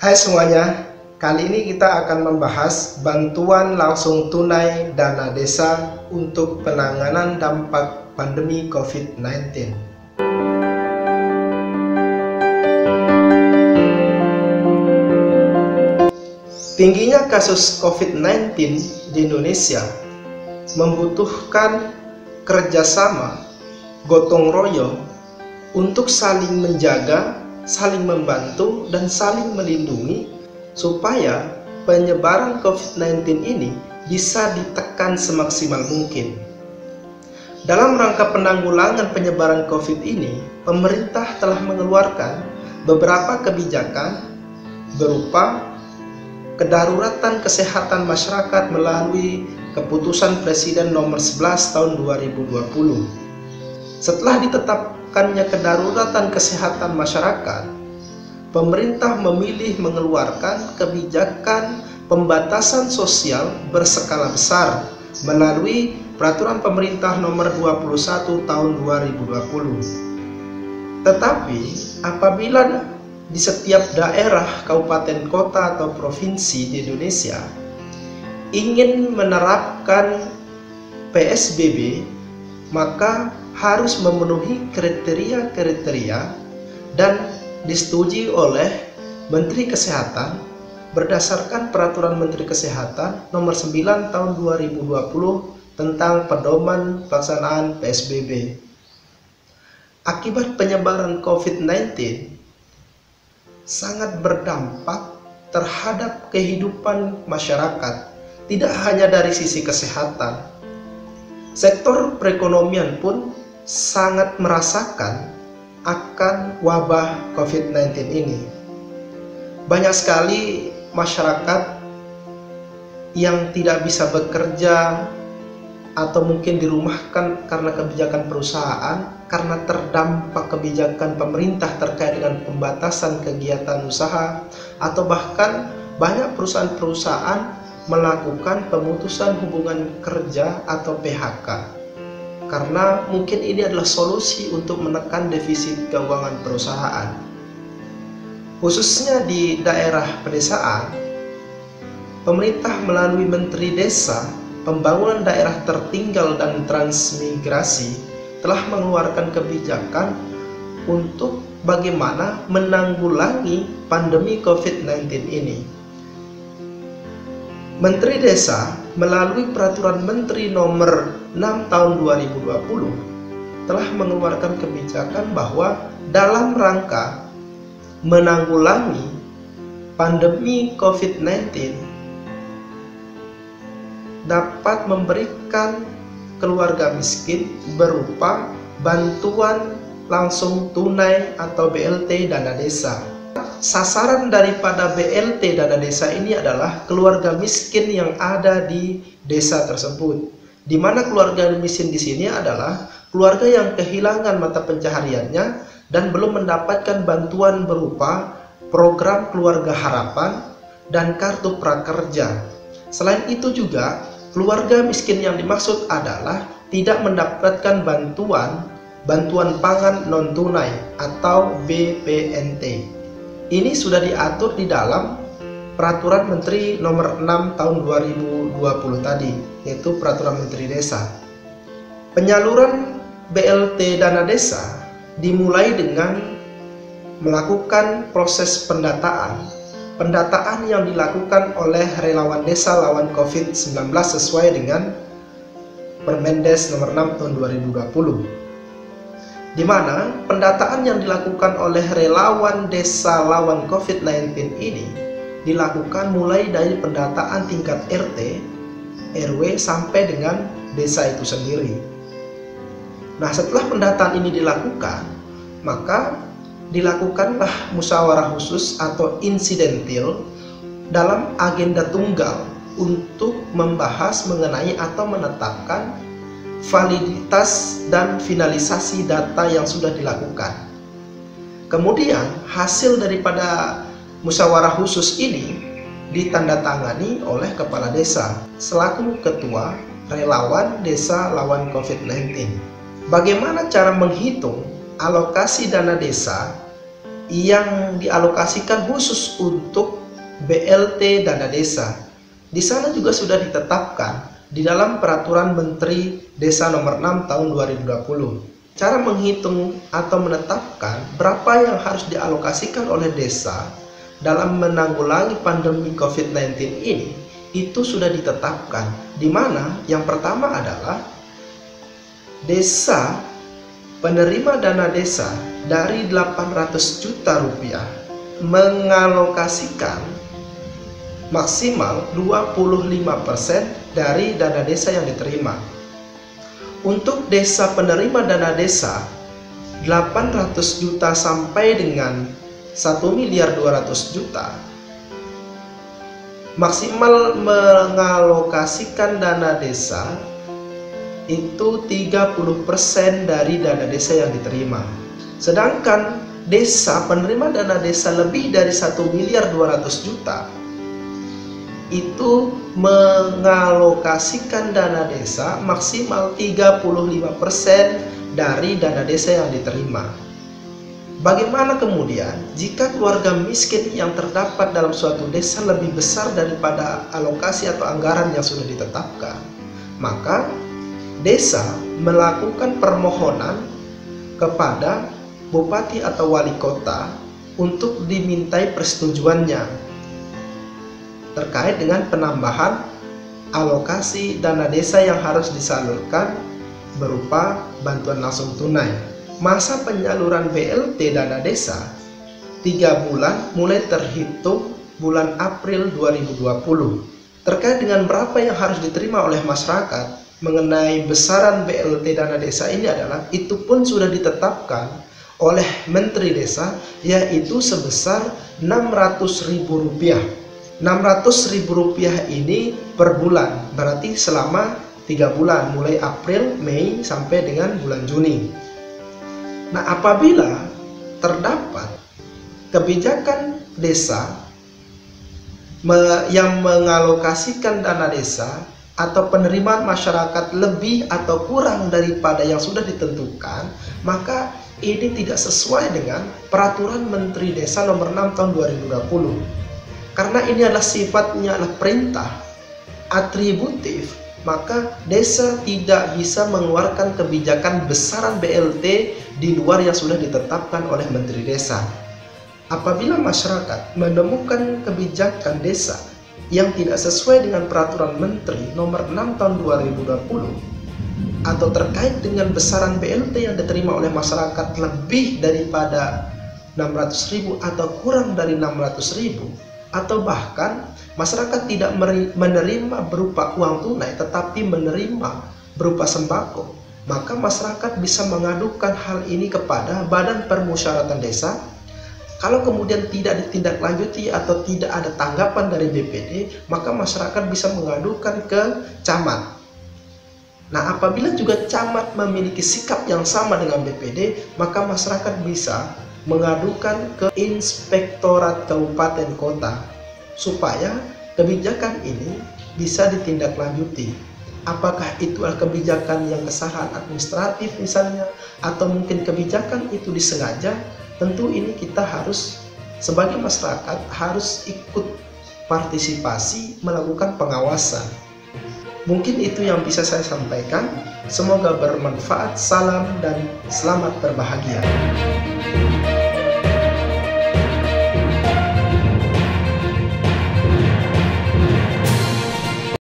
Hai semuanya, kali ini kita akan membahas bantuan langsung tunai dana desa untuk penanganan dampak pandemi COVID-19. Tingginya kasus COVID-19 di Indonesia membutuhkan kerjasama, gotong royong untuk saling menjaga, saling membantu, dan saling melindungi supaya penyebaran COVID-19 ini bisa ditekan semaksimal mungkin. Dalam rangka penanggulangan penyebaran COVID ini, pemerintah telah mengeluarkan beberapa kebijakan berupa kedaruratan kesehatan masyarakat melalui Keputusan Presiden Nomor 11 Tahun 2020. Setelah ditetapkannya kedaruratan kesehatan masyarakat, pemerintah memilih mengeluarkan kebijakan pembatasan sosial berskala besar melalui Peraturan Pemerintah Nomor 21 Tahun 2020. Tetapi apabila di setiap daerah, kabupaten, kota, atau provinsi di Indonesia ingin menerapkan PSBB, maka harus memenuhi kriteria-kriteria dan disetujui oleh Menteri Kesehatan berdasarkan Peraturan Menteri Kesehatan Nomor 9 Tahun 2020 tentang pedoman pelaksanaan PSBB. Akibat penyebaran COVID-19 sangat berdampak terhadap kehidupan masyarakat, tidak hanya dari sisi kesehatan. Sektor perekonomian pun sangat merasakan akan wabah COVID-19 ini. Banyak sekali masyarakat yang tidak bisa bekerja atau mungkin dirumahkan karena kebijakan perusahaan, karena terdampak kebijakan pemerintah terkait dengan pembatasan kegiatan usaha, atau bahkan banyak perusahaan-perusahaan melakukan pemutusan hubungan kerja atau PHK karena mungkin ini adalah solusi untuk menekan defisit keuangan perusahaan. Khususnya di daerah pedesaan, pemerintah melalui Menteri Desa, Pembangunan Daerah Tertinggal dan Transmigrasi telah mengeluarkan kebijakan untuk bagaimana menanggulangi pandemi COVID-19 ini. Menteri Desa melalui Peraturan Menteri Nomor 6 Tahun 2020 telah mengeluarkan kebijakan bahwa dalam rangka menanggulangi pandemi COVID-19 dapat memberikan keluarga miskin berupa bantuan langsung tunai atau BLT dana desa. Sasaran daripada BLT dana desa ini adalah keluarga miskin yang ada di desa tersebut, di mana keluarga miskin di sini adalah keluarga yang kehilangan mata pencahariannya dan belum mendapatkan bantuan berupa program keluarga harapan dan kartu prakerja. Selain itu juga keluarga miskin yang dimaksud adalah tidak mendapatkan bantuan pangan non tunai atau BPNT. Ini sudah diatur di dalam Peraturan Menteri Nomor 6 Tahun 2020 tadi, yaitu Peraturan Menteri Desa. Penyaluran BLT dana desa dimulai dengan melakukan proses pendataan yang dilakukan oleh relawan desa lawan COVID-19 sesuai dengan Permendes Nomor 6 Tahun 2020. Di mana pendataan yang dilakukan oleh relawan desa lawan COVID-19 ini dilakukan mulai dari pendataan tingkat RT, RW sampai dengan desa itu sendiri. Nah, setelah pendataan ini dilakukan, maka dilakukanlah musyawarah khusus atau insidentil dalam agenda tunggal untuk membahas mengenai atau menetapkan validitas dan finalisasi data yang sudah dilakukan. Kemudian hasil daripada musyawarah khusus ini ditandatangani oleh kepala desa selaku ketua relawan desa lawan COVID-19. Bagaimana cara menghitung alokasi dana desa yang dialokasikan khusus untuk BLT dana desa. Di sana juga sudah ditetapkan di dalam Peraturan Menteri Desa Nomor 6 Tahun 2020. Cara menghitung atau menetapkan berapa yang harus dialokasikan oleh desa dalam menanggulangi pandemi COVID-19 ini itu sudah ditetapkan, di mana yang pertama adalah desa penerima dana desa dari 800 juta rupiah mengalokasikan maksimal 25% dari dana desa yang diterima. Untuk desa penerima dana desa 800 juta sampai dengan 1.200.000.000 maksimal mengalokasikan dana desa itu 30% dari dana desa yang diterima. Sedangkan desa penerima dana desa lebih dari 1.200.000.000 itu mengalokasikan dana desa maksimal 35% dari dana desa yang diterima. Bagaimana kemudian jika keluarga miskin yang terdapat dalam suatu desa lebih besar daripada alokasi atau anggaran yang sudah ditetapkan? Maka desa melakukan permohonan kepada bupati atau wali kota untuk dimintai persetujuannya terkait dengan penambahan alokasi dana desa yang harus disalurkan berupa bantuan langsung tunai. Masa penyaluran BLT dana desa 3 bulan mulai terhitung bulan April 2020. Terkait dengan berapa yang harus diterima oleh masyarakat mengenai besaran BLT dana desa ini adalah itu pun sudah ditetapkan oleh Menteri Desa, yaitu sebesar Rp600.000. Rp600.000 ini per bulan, berarti selama 3 bulan mulai April, Mei sampai dengan bulan Juni. Nah, apabila terdapat kebijakan desa yang mengalokasikan dana desa atau penerimaan masyarakat lebih atau kurang daripada yang sudah ditentukan, maka ini tidak sesuai dengan Peraturan Menteri Desa Nomor 6 Tahun 2020. Karena ini adalah sifatnya adalah perintah atributif, maka desa tidak bisa mengeluarkan kebijakan besaran BLT di luar yang sudah ditetapkan oleh Menteri Desa. Apabila masyarakat menemukan kebijakan desa yang tidak sesuai dengan Peraturan Menteri Nomor 6 Tahun 2020 atau terkait dengan besaran BLT yang diterima oleh masyarakat lebih daripada 600.000 atau kurang dari 600.000, atau bahkan masyarakat tidak menerima berupa uang tunai tetapi menerima berupa sembako, maka masyarakat bisa mengadukan hal ini kepada Badan Permusyawaratan Desa. Kalau kemudian tidak ditindaklanjuti atau tidak ada tanggapan dari BPD, maka masyarakat bisa mengadukan ke camat. Nah, apabila juga camat memiliki sikap yang sama dengan BPD, maka masyarakat bisa mengadukan ke Inspektorat Kabupaten Kota supaya kebijakan ini bisa ditindaklanjuti. Apakah itu adalah kebijakan yang kesalahan administratif misalnya, atau mungkin kebijakan itu disengaja? Tentu ini kita harus sebagai masyarakat harus ikut partisipasi melakukan pengawasan. Mungkin itu yang bisa saya sampaikan. Semoga bermanfaat. Salam dan selamat berbahagia.